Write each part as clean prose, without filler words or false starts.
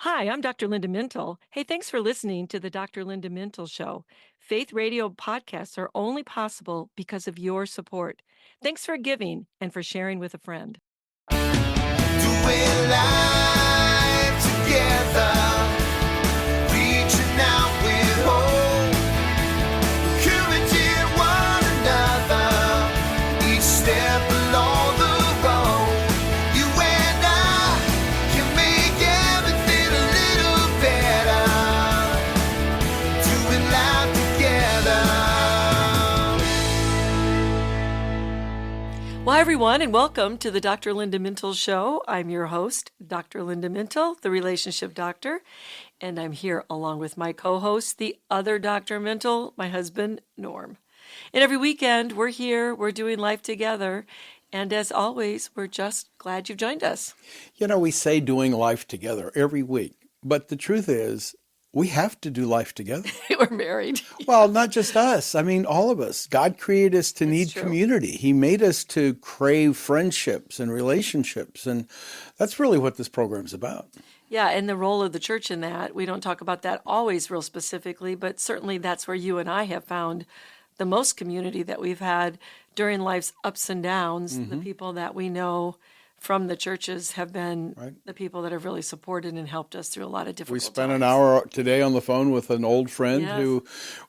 Hi, I'm Dr. Linda Mintle. Hey, thanks for listening to the Dr. Linda Mintle Show. Faith radio podcasts are only possible because of your support. Thanks for giving and for sharing with a friend. Doing life together, reaching out with hope, encouraging one another, each step along the road. You and I can make everything a little better, doing life together. Well, hi, everyone, and welcome to the Dr. Linda Mintle Show. I'm your host, Dr. Linda Mintle, the relationship doctor, and I'm here along with my co-host, the other Dr. Mintle, my husband, Norm. And every weekend, we're here, we're doing life together, and as always, we're just glad you've joined us. You know, we say doing life together every week, but the truth is we have to do life together. We're married. Well, not just us. I mean, all of us. God created us to need true. community. He made us to crave friendships and relationships. And that's really what this program's about. Yeah, and the role of the church in that, we don't talk about that always real specifically, but certainly that's where you and I have found the most community that we've had during life's ups and downs. The people that we know from the churches have been the people that have really supported and helped us through a lot of difficult We spent times. an hour today on the phone with an old friend Yes. who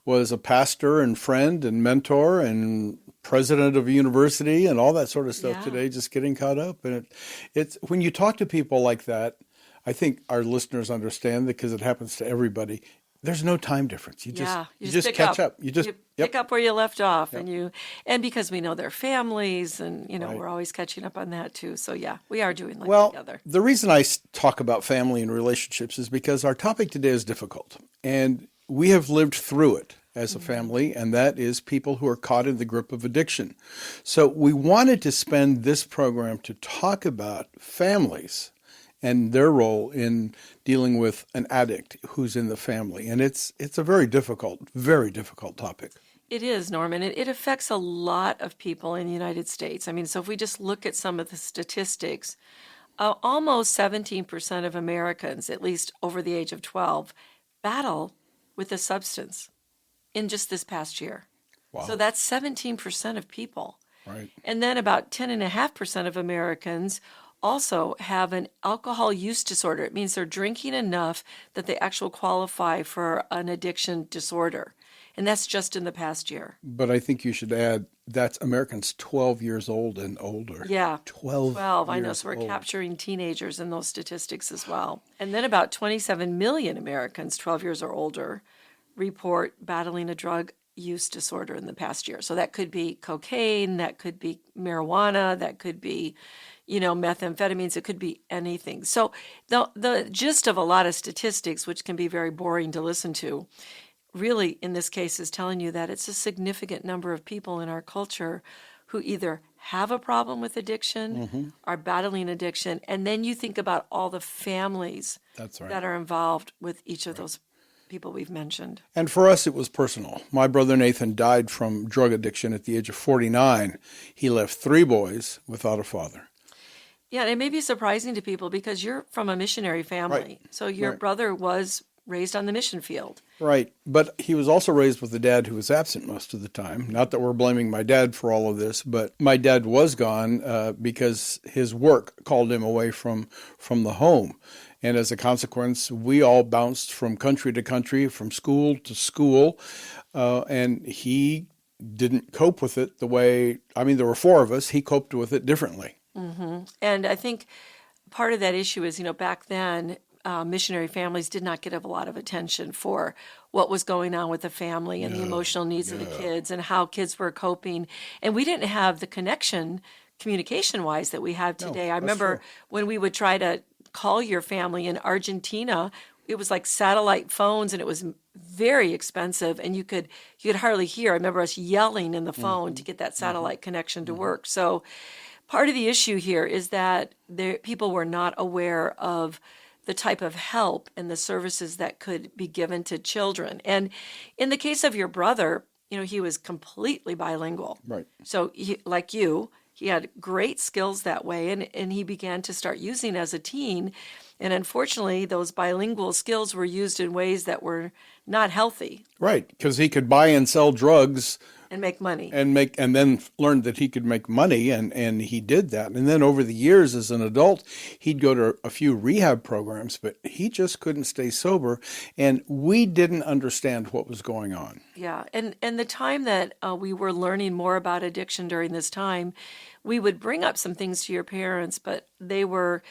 was a pastor and friend and mentor and president of a university and all that sort of stuff Yeah. today, just getting caught up. And it's when you talk to people like that, I think our listeners understand because it happens to everybody. There's no time difference. You just pick catch up. You just pick up where you left off, and because we know their families, and we're always catching up on that too. So yeah, we are doing life Well, together. the reason I talk about family and relationships is because our topic today is difficult, and we have lived through it as a family, and that is people who are caught in the grip of addiction. So we wanted to spend this program to talk about families and their role in dealing with an addict who's in the family. And it's a very difficult topic. It is, Norman. It affects a lot of people in the United States. I mean, so if we just look at some of the statistics, almost 17% of Americans, at least over the age of 12, battle with a substance in just this past year. Wow. So that's 17% of people. Right. And then about 10.5% of Americans also have an alcohol use disorder. It means they're drinking enough that they actually qualify for an addiction disorder. And that's just in the past year. But I think you should add that's Americans 12 years old and older. Yeah. 12 I know. years So we're old. capturing teenagers in those statistics as well. And then about 27 million Americans 12 years or older report battling a drug use disorder in the past year. So that could be cocaine, that could be marijuana, that could be, methamphetamines, it could be anything. So the gist of a lot of statistics, which can be very boring to listen to, really in this case is telling you that it's a significant number of people in our culture who either have a problem with addiction, are battling addiction, and then you think about all the families That's right. that are involved with each of those people we've mentioned. And for us, it was personal. My brother Nathan died from drug addiction at the age of 49. He left 3 boys without a father. Yeah, and it may be surprising to people because you're from a missionary family. Right. So your brother was raised on the mission field. Right. But he was also raised with a dad who was absent most of the time. Not that we're blaming my dad for all of this, but my dad was gone because his work called him away from the home. And as a consequence, we all bounced from country to country, from school to school. And he didn't cope with it the way, there were 4 of us. He coped with it differently. Mm-hmm. And I think part of that issue is, back then, missionary families did not get a lot of attention for what was going on with the family and the emotional needs of the kids and how kids were coping. And we didn't have the connection communication-wise that we have today. I remember when we would try to call your family in Argentina, it was like satellite phones and it was very expensive and you could hardly hear. I remember us yelling in the phone to get that satellite connection to work. So part of the issue here is that people were not aware of the type of help and the services that could be given to children. And in the case of your brother, he was completely bilingual. Right. So like you, he had great skills that way, and he began to start using as a teen. And unfortunately, those bilingual skills were used in ways that were not healthy Right, because he could buy and sell drugs and make money. and then learned that he could make money, and he did that. And then over the years as an adult, he'd go to a few rehab programs, but he just couldn't stay sober, and we didn't understand what was going on. Yeah, and the time that we were learning more about addiction during this time, we would bring up some things to your parents, but they were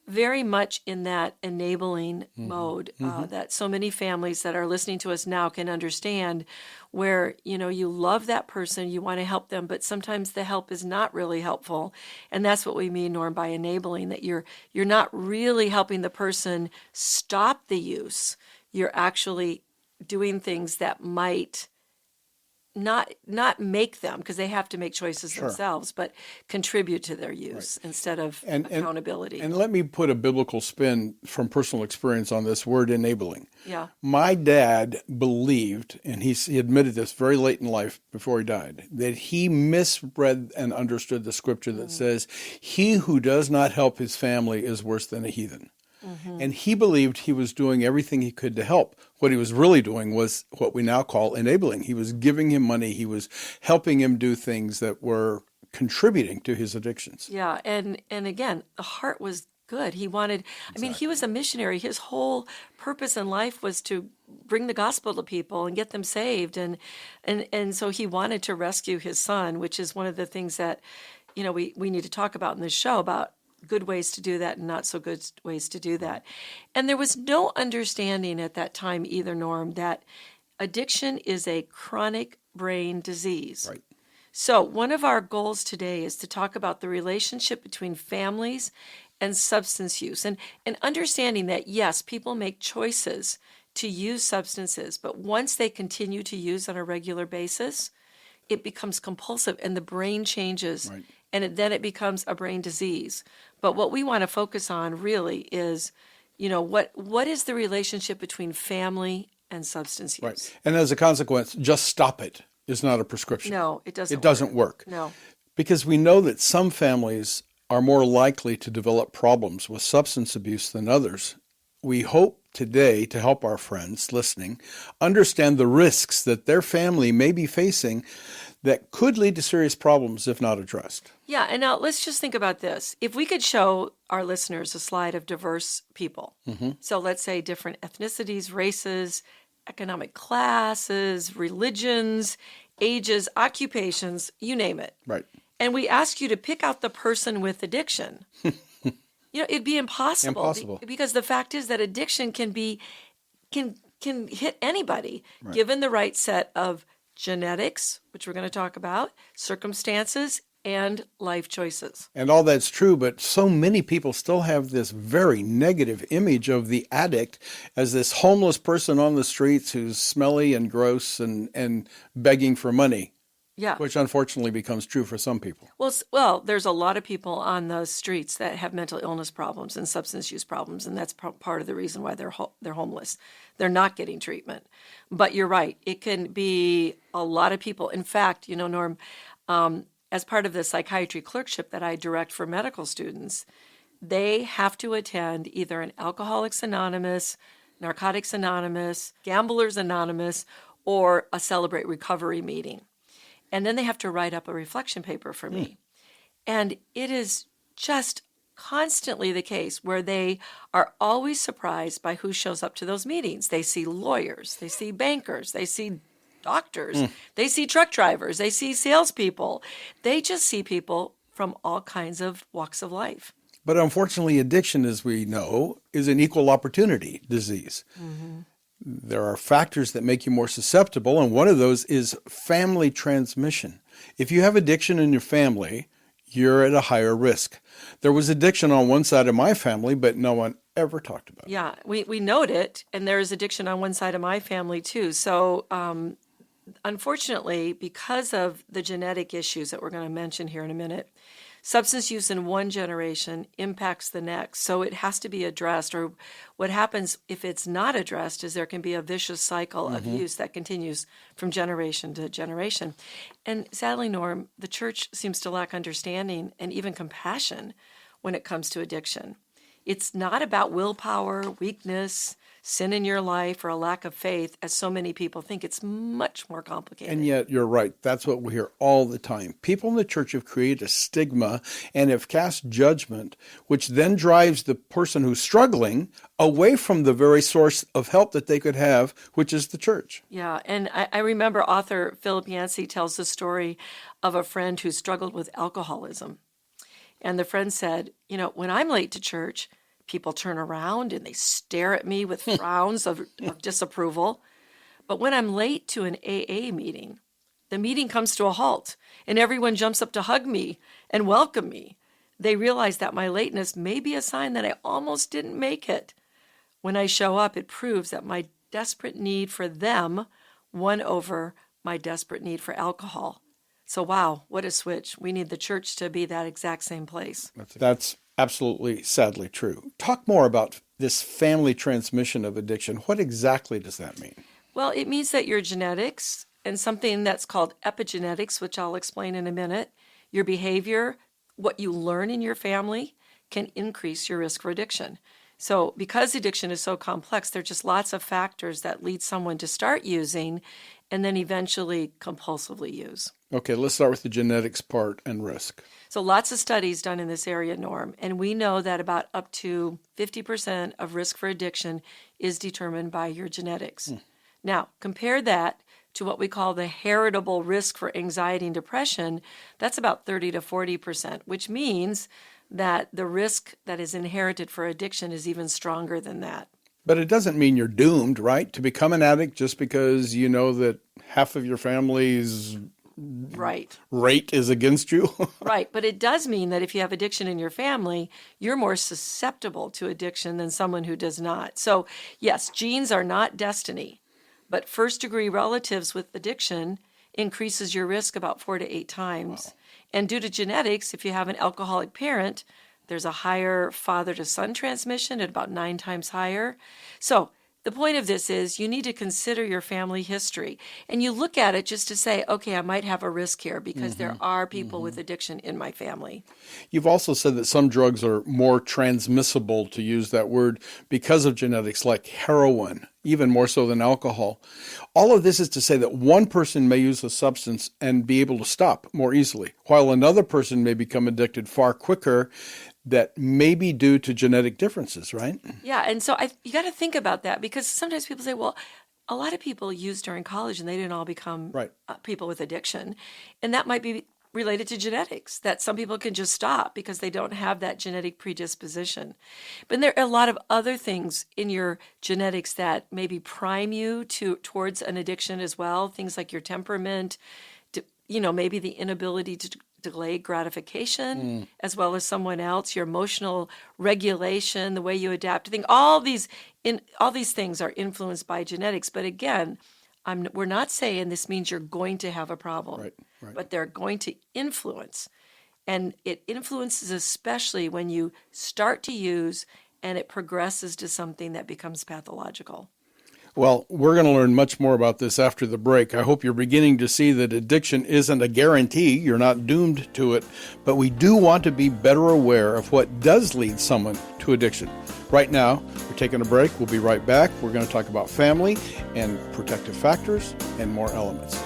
very much in that enabling mode that so many families that are listening to us now can understand, where you love that person, you want to help them, but sometimes the help is not really helpful. And that's what we mean, Norm, by enabling, that you're not really helping the person stop the use. You're actually doing things that might not make them, because they have to make choices themselves, but contribute to their use instead of accountability. And let me put a biblical spin from personal experience on this word enabling. Yeah. My dad believed, and he admitted this very late in life before he died, that he misread and understood the scripture that says, "He who does not help his family is worse than a heathen." And he believed he was doing everything he could to help. What he was really doing was what we now call enabling. He was giving him money. He was helping him do things that were contributing to his addictions. Yeah, and again, the heart was good. He wanted, I mean, he was a missionary. His whole purpose in life was to bring the gospel to people and get them saved. And so he wanted to rescue his son, which is one of the things that, we need to talk about in this show, about good ways to do that and not so good ways to do that. And there was no understanding at that time either, Norm, that addiction is a chronic brain disease. Right. So one of our goals today is to talk about the relationship between families and substance use, and understanding that, yes, people make choices to use substances, but once they continue to use on a regular basis, it becomes compulsive and the brain changes. Right. And then it becomes a brain disease. But what we want to focus on really is, what is the relationship between family and substance use? Right. And as a consequence, just stop it is not a prescription. No, it doesn't. It doesn't work. No. Because we know that some families are more likely to develop problems with substance abuse than others. We hope today to help our friends listening understand the risks that their family may be facing that could lead to serious problems if not addressed. Yeah, and now let's just think about this. If we could show our listeners a slide of diverse people, so let's say different ethnicities, races, economic classes, religions, ages, occupations, you name it. Right. And we ask you to pick out the person with addiction. It'd be impossible. Impossible. Because the fact is that addiction can hit anybody, given the right set of genetics, which we're going to talk about, circumstances, and life choices. And all that's true, but so many people still have this very negative image of the addict as this homeless person on the streets who's smelly and gross and begging for money. Yeah. Which unfortunately becomes true for some people. Well, there's a lot of people on the streets that have mental illness problems and substance use problems, and that's part of the reason why they're homeless. They're not getting treatment. But you're right. It can be a lot of people. In fact, Norm, as part of the psychiatry clerkship that I direct for medical students, they have to attend either an Alcoholics Anonymous, Narcotics Anonymous, Gamblers Anonymous, or a Celebrate Recovery meeting. And then they have to write up a reflection paper for me. And it is just constantly the case where they are always surprised by who shows up to those meetings. They see lawyers, they see bankers, they see doctors, they see truck drivers, they see salespeople. They just see people from all kinds of walks of life. But unfortunately, addiction, as we know, is an equal opportunity disease. There are factors that make you more susceptible, and one of those is family transmission. If you have addiction in your family, you're at a higher risk. There was addiction on one side of my family, but no one ever talked about it. Yeah, we note it, and there is addiction on one side of my family too. So unfortunately, because of the genetic issues that we're going to mention here in a minute, substance use in one generation impacts the next. So it has to be addressed. Or what happens if it's not addressed is there can be a vicious cycle of use that continues from generation to generation. And sadly, Norm, the church seems to lack understanding and even compassion when it comes to addiction. It's not about willpower, weakness, sin in your life, or a lack of faith, as so many people think. It's much more complicated. And yet, you're right. That's what we hear all the time. People in the church have created a stigma and have cast judgment, which then drives the person who's struggling away from the very source of help that they could have, which is the church. Yeah, and I remember author Philip Yancey tells the story of a friend who struggled with alcoholism. And the friend said, when I'm late to church, people turn around and they stare at me with frowns of disapproval. But when I'm late to an AA meeting, the meeting comes to a halt and everyone jumps up to hug me and welcome me. They realize that my lateness may be a sign that I almost didn't make it. When I show up, it proves that my desperate need for them won over my desperate need for alcohol. So wow, what a switch. We need the church to be that exact same place. That's absolutely, sadly true. Talk more about this family transmission of addiction. What exactly does that mean? Well, it means that your genetics and something that's called epigenetics, which I'll explain in a minute, your behavior, what you learn in your family can increase your risk for addiction. So because addiction is so complex, there are just lots of factors that lead someone to start using and then eventually compulsively use. Okay, let's start with the genetics part and risk. So lots of studies done in this area, Norm, and we know that about up to 50% of risk for addiction is determined by your genetics. Now, compare that to what we call the heritable risk for anxiety and depression. That's about 30 to 40%, which means that the risk that is inherited for addiction is even stronger than that. But it doesn't mean you're doomed, right, to become an addict just because you know that half of your family's Right. rate is against you. Right. But it does mean that if you have addiction in your family, you're more susceptible to addiction than someone who does not. So, yes, genes are not destiny, but first-degree relatives with addiction increases your risk about 4 to 8 times. Wow. And due to genetics, if you have an alcoholic parent, there's a higher father-to-son transmission at about 9 times higher. So the point of this is you need to consider your family history. And you look at it just to say, okay, I might have a risk here because there are people with addiction in my family. You've also said that some drugs are more transmissible, to use that word, because of genetics, like heroin, even more so than alcohol. All of this is to say that one person may use a substance and be able to stop more easily, while another person may become addicted far quicker. That may be due to genetic differences, right? Yeah, and so you got to think about that, because sometimes people say, well, a lot of people used during college and they didn't all become people with addiction. And that might be related to genetics, that some people can just stop because they don't have that genetic predisposition. But there are a lot of other things in your genetics that maybe prime you towards an addiction as well, things like your temperament, maybe the inability to delay gratification as well as someone else, your emotional regulation, the way you adapt to things. All these things are influenced by genetics. But again, we're not saying this means you're going to have a problem, right. But they're going to influence. And it influences especially when you start to use and it progresses to something that becomes pathological. Well, we're going to learn much more about this after the break. I hope you're beginning to see that addiction isn't a guarantee. You're not doomed to it. But we do want to be better aware of what does lead someone to addiction. Right now, we're taking a break. We'll be right back. We're going to talk about family and protective factors and more elements.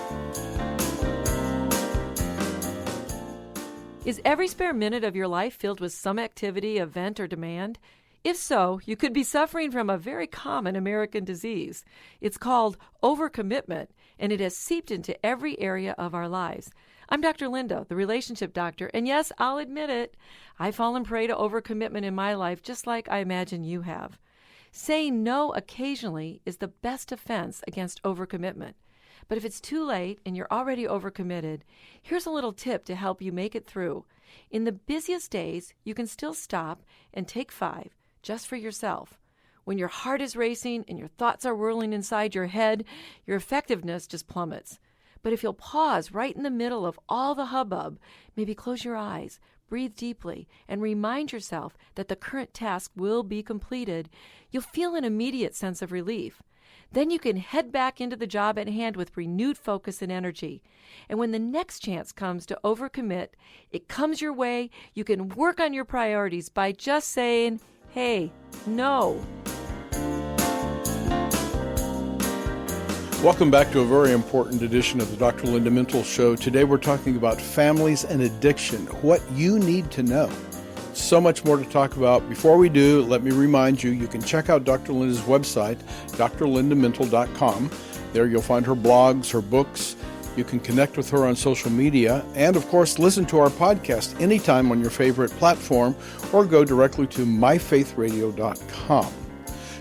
Is every spare minute of your life filled with some activity, event, or demand? If so, you could be suffering from a very common American disease. It's called overcommitment, and it has seeped into every area of our lives. I'm Dr. Linda, the relationship doctor, and yes, I'll admit it, I've fallen prey to overcommitment in my life just like I imagine you have. Saying no occasionally is the best defense against overcommitment. But if it's too late and you're already overcommitted, here's a little tip to help you make it through. In the busiest days, you can still stop and take 5. Just for yourself. When your heart is racing and your thoughts are whirling inside your head, your effectiveness just plummets. But if you'll pause right in the middle of all the hubbub, maybe close your eyes, breathe deeply, and remind yourself that the current task will be completed, you'll feel an immediate sense of relief. Then you can head back into the job at hand with renewed focus and energy. And when the next chance comes to overcommit, it comes your way, you can work on your priorities by just saying, Hey, no. Welcome back to a very important edition of the Dr. Linda Mintle Show. Today we're talking about families and addiction, what you need to know. So much more to talk about. Before we do, let me remind you, you can check out Dr. Linda's website, drlindamintle.com. There you'll find her blogs, her books. You can connect with her on social media and, of course, listen to our podcast anytime on your favorite platform or go directly to myfaithradio.com.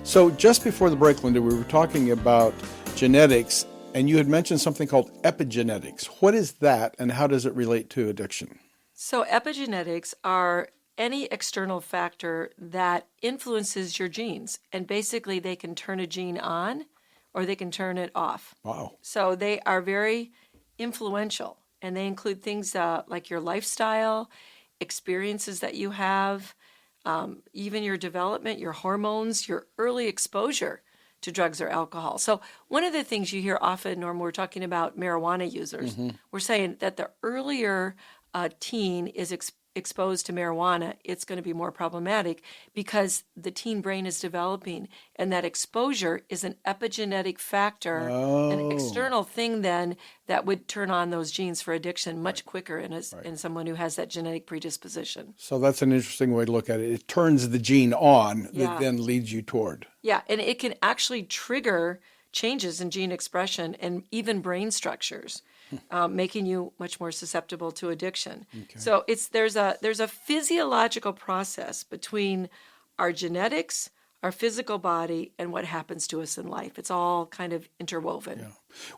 So just before the break, Linda, we were talking about genetics, and you had mentioned something called epigenetics. What is that, and how does it relate to addiction? So epigenetics are any external factor that influences your genes, and basically they can turn a gene on or they can turn it off. Wow. So they are very influential, and they include things like your lifestyle, experiences that you have, even your development, your hormones, your early exposure to drugs or alcohol. So one of the things you hear often, Norm, we're talking about marijuana users, we're saying that the earlier a teen is exposed to marijuana, it's going to be more problematic because the teen brain is developing, and that exposure is an epigenetic factor, an external thing then that would turn on those genes for addiction much quicker in someone who has that genetic predisposition. So that's an interesting way to look at it. It turns the gene on Yeah. that then leads you toward. Yeah, and it can actually trigger changes in gene expression and even brain structures, making you much more susceptible to addiction. Okay. So there's a physiological process between our genetics, our physical body, and what happens to us in life. It's all kind of interwoven. Yeah.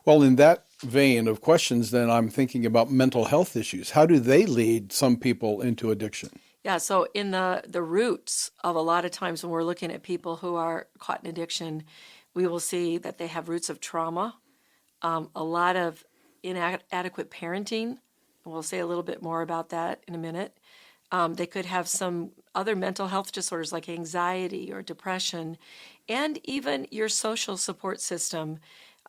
Well, in that vein of questions, then I'm thinking about mental health issues. How do they lead some people into addiction? Yeah, so in the roots of a lot of times when we're looking at people who are caught in addiction, we will see that they have roots of trauma, a lot of inadequate parenting, and we'll say a little bit more about that in a minute. They could have some other mental health disorders like anxiety or depression, and even your social support system.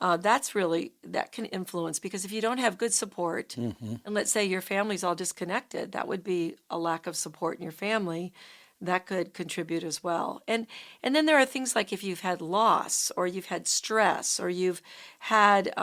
That can influence, because if you don't have good support, and let's say your family's all disconnected, that would be a lack of support in your family. That could contribute as well. And then there are things like if you've had loss, or you've had stress, or you've had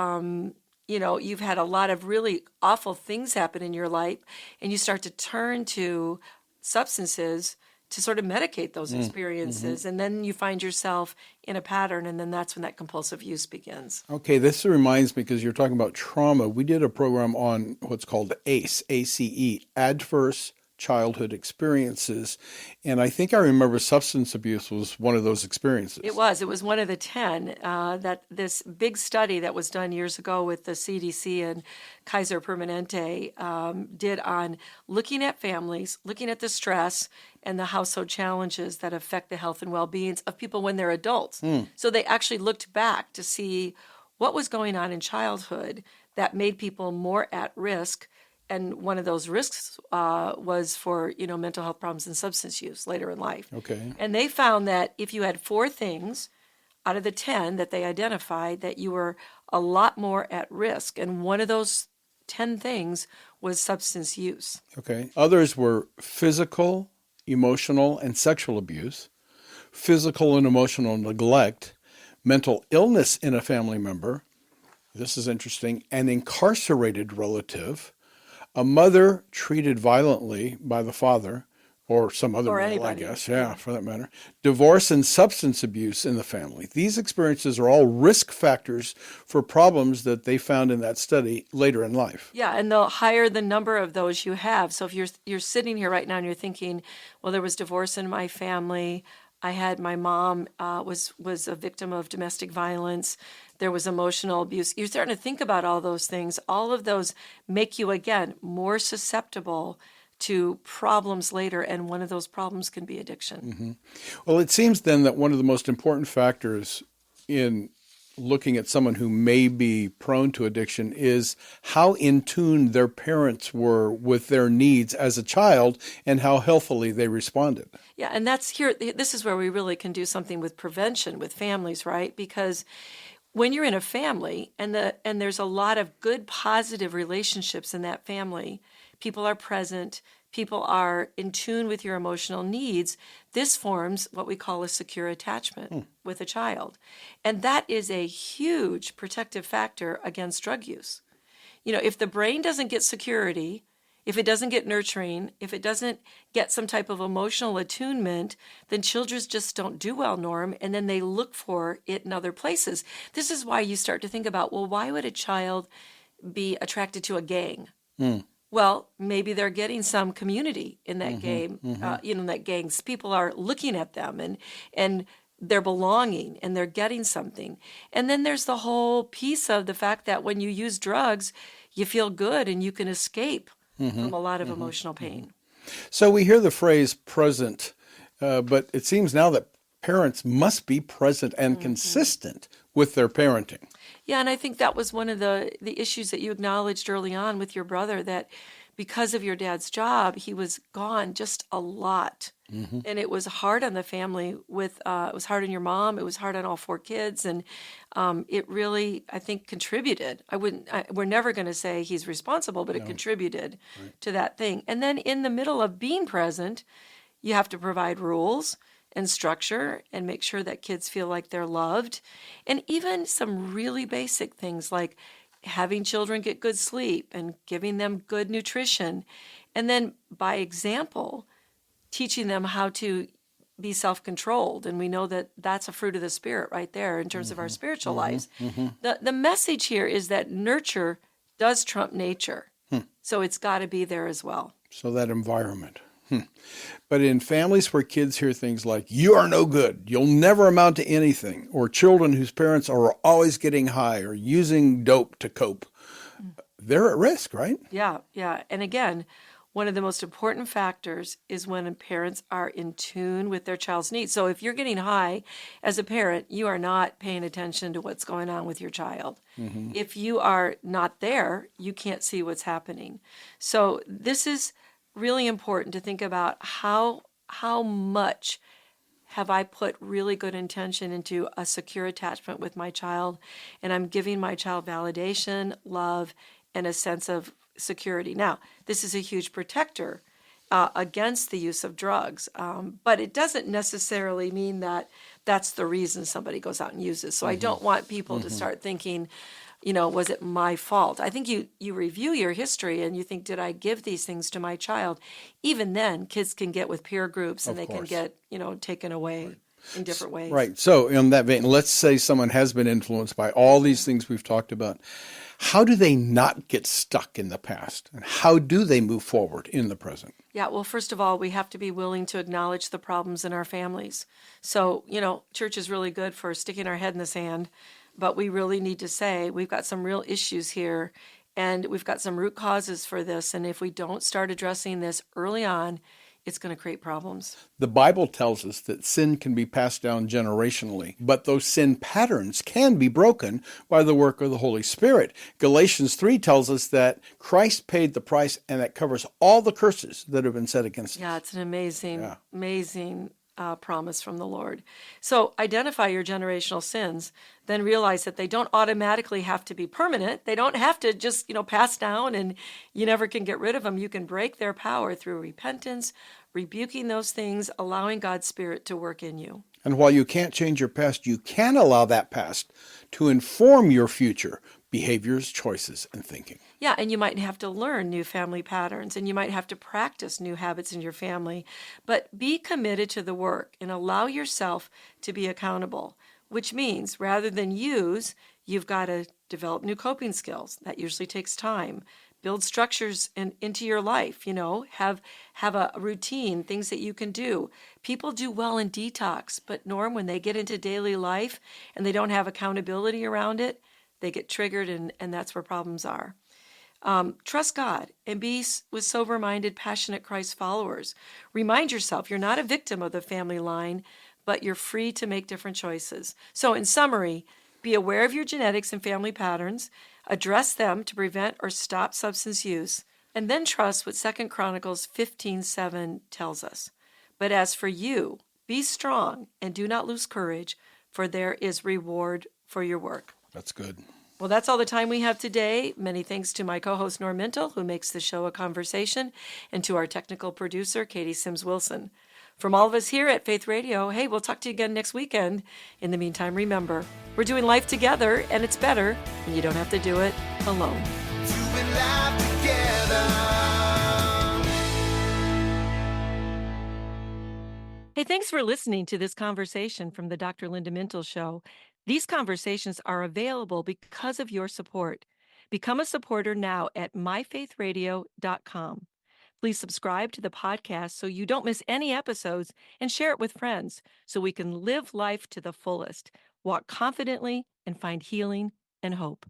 you've had a lot of really awful things happen in your life, and you start to turn to substances to sort of medicate those experiences, and then you find yourself in a pattern, and then that's when that compulsive use begins. Okay, this reminds me, because you're talking about trauma, we did a program on what's called ACE, A-C-E, Adverse Childhood Experiences, and I think I remember substance abuse was one of those experiences. It was one of the 10 that this big study that was done years ago with the CDC and Kaiser Permanente did on looking at families, looking at the stress and the household challenges that affect the health and well-being of people when they're adults. So they actually looked back to see what was going on in childhood that made people more at risk. And one of those risks was for, mental health problems and substance use later in life. Okay. And they found that if you had 4 things out of the 10 that they identified, that you were a lot more at risk. And one of those 10 things was substance use. Okay. Others were physical, emotional, and sexual abuse, physical and emotional neglect, mental illness in a family member. This is interesting. An incarcerated relative, a mother treated violently by the father, or some other male, anybody. I guess, for that matter, divorce and substance abuse in the family. These experiences are all risk factors for problems that they found in that study later in life. Yeah, and the higher the number of those you have. So if you're sitting here right now and you're thinking, well, there was divorce in my family, I had my mom was a victim of domestic violence, there was emotional abuse. You're starting to think about all those things. All of those make you, again, more susceptible to problems later, and one of those problems can be addiction. Well, it seems then that one of the most important factors in looking at someone who may be prone to addiction is how in tune their parents were with their needs as a child and how healthily they responded. Yeah, and this is where we really can do something with prevention with families, right? Because when you're in a family and there's a lot of good, positive relationships in that family, people are present, people are in tune with your emotional needs, this forms what we call a secure attachment with a child. And that is a huge protective factor against drug use. If the brain doesn't get security, if it doesn't get nurturing, if it doesn't get some type of emotional attunement, then children just don't do well, Norm, and then they look for it in other places. This is why you start to think about, well, why would a child be attracted to a gang? Well, maybe they're getting some community in that game, in that gangs. People are looking at them and they're belonging and they're getting something. And then there's the whole piece of the fact that when you use drugs, you feel good and you can escape from a lot of emotional pain. So we hear the phrase present, but it seems now that parents must be present and consistent with their parenting. Yeah, and I think that was one of the issues that you acknowledged early on with your brother, that because of your dad's job, he was gone just a lot. And it was hard on the family it was hard on your mom, it was hard on all 4 kids, and it really, I think, contributed. We're never going to say he's responsible, but it contributed to that thing. And then in the middle of being present, you have to provide rules and structure and make sure that kids feel like they're loved. And even some really basic things like having children get good sleep and giving them good nutrition. And then by example, teaching them how to be self-controlled. And we know that that's a fruit of the Spirit right there in terms of our spiritual lives. The message here is that nurture does trump nature. So it's got to be there as well. So that environment. But in families where kids hear things like, you are no good, you'll never amount to anything, or children whose parents are always getting high or using dope to cope, they're at risk, right? Yeah. And again, one of the most important factors is when parents are in tune with their child's needs. So if you're getting high as a parent, you are not paying attention to what's going on with your child. If you are not there, you can't see what's happening. So this is really important to think about how much have I put really good intention into a secure attachment with my child, and I'm giving my child validation, love, and a sense of security. Now, this is a huge protector against the use of drugs, but it doesn't necessarily mean that that's the reason somebody goes out and uses. So I don't want people to start thinking, was it my fault? I think you review your history and you think, did I give these things to my child? Even then, kids can get with peer groups and they can get, taken away in different ways. Right. So in that vein, let's say someone has been influenced by all these things we've talked about. How do they not get stuck in the past? And how do they move forward in the present? Yeah, well, first of all, we have to be willing to acknowledge the problems in our families. So, church is really good for sticking our head in the sand, but we really need to say we've got some real issues here and we've got some root causes for this. And if we don't start addressing this early on, it's going to create problems. The Bible tells us that sin can be passed down generationally, but those sin patterns can be broken by the work of the Holy Spirit. Galatians 3 tells us that Christ paid the price, and that covers all the curses that have been set against us. Yeah, it's an amazing promise from the Lord. So identify your generational sins, then realize that they don't automatically have to be permanent. They don't have to just, pass down and you never can get rid of them. You can break their power through repentance, rebuking those things, allowing God's Spirit to work in you. And while you can't change your past, you can allow that past to inform your future behaviors, choices, and thinking. Yeah, and you might have to learn new family patterns, and you might have to practice new habits in your family, but be committed to the work and allow yourself to be accountable, which means rather than use, you've got to develop new coping skills. That usually takes time. Build structures into your life, have a routine, things that you can do. People do well in detox, but Norm, when they get into daily life and they don't have accountability around it, they get triggered, and that's where problems are. Trust God and be with sober-minded, passionate Christ followers. Remind yourself you're not a victim of the family line, but you're free to make different choices. So in summary, be aware of your genetics and family patterns, address them to prevent or stop substance use, and then trust what 2 Chronicles 15:7 tells us. But as for you, be strong and do not lose courage, for there is reward for your work. That's good. Well, that's all the time we have today. Many thanks to my co-host Norm Mintle, who makes the show a conversation, and to our technical producer, Katie Sims Wilson. From all of us here at Faith Radio, hey, we'll talk to you again next weekend. In the meantime, remember, we're doing life together, and it's better, and you don't have to do it alone. Doing life together. Hey, thanks for listening to this conversation from the Dr. Linda Mintle Show. These conversations are available because of your support. Become a supporter now at myfaithradio.com. Please subscribe to the podcast so you don't miss any episodes, and share it with friends so we can live life to the fullest, walk confidently, and find healing and hope.